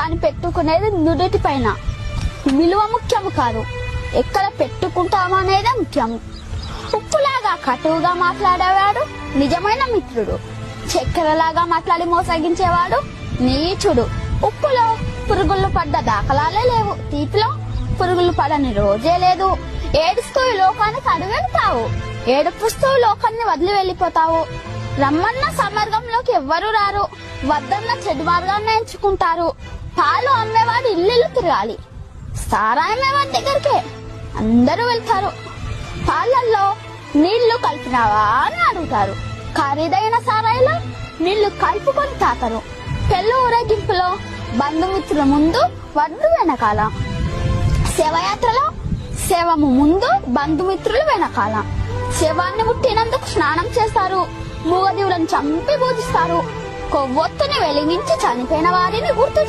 కానీ పెట్టుకునేది నుదుటి పైన. విలువ ముఖ్యము కాదు, ఎక్కడ పెట్టుకుంటామో అనేదే ముఖ్యము. ఉప్పులాగా కటువుగా మాట్లాడేవాడు నిజమైన మిత్రుడు. చక్కెరలాగా మాట్లాడి మోసగించేవాడు నీచుడు. ఉప్పులో పురుగులు పడ్డ దాఖలాలే లేవు, తీపిలో పురుగులు పడని రోజే లేదు. ఏడుస్తూ ఈ లోకానికి అడుగెడతావు, ఏడుపుస్తూ లోకాన్ని వదిలి వెళ్ళిపోతావు. రమ్మన్న సమార్గంలోకి ఎవ్వరూ రారు, వద్దన్న చెడు మార్గాన్ని ఎంచుకుంటారు. పాలు అమ్మేవాడు ఇల్లు తిరగాలి, సారా అమ్మేవాడి దగ్గరికే అందరూ వెళ్తారు. పాలల్లో నీళ్లు కలిపినావా అని అడుగుతారు, ఖరీదైన సారాయిలో నీళ్లు కలుపుకొని తాతరు. పెళ్లి ఊరేగింపులో బంధుమిత్రుల ముందు వడ్డు వెనకాల, శవయాత్రలో శవము ముందు బంధుమిత్రులు వెనకాల. శవాన్ని ముట్టినందుకు స్నానం చేస్తారు, మూగజీవులను చంపి పూజిస్తారు, కొవ్వొత్తుని వెలిగించి చనిపోయిన వారిని గుర్తు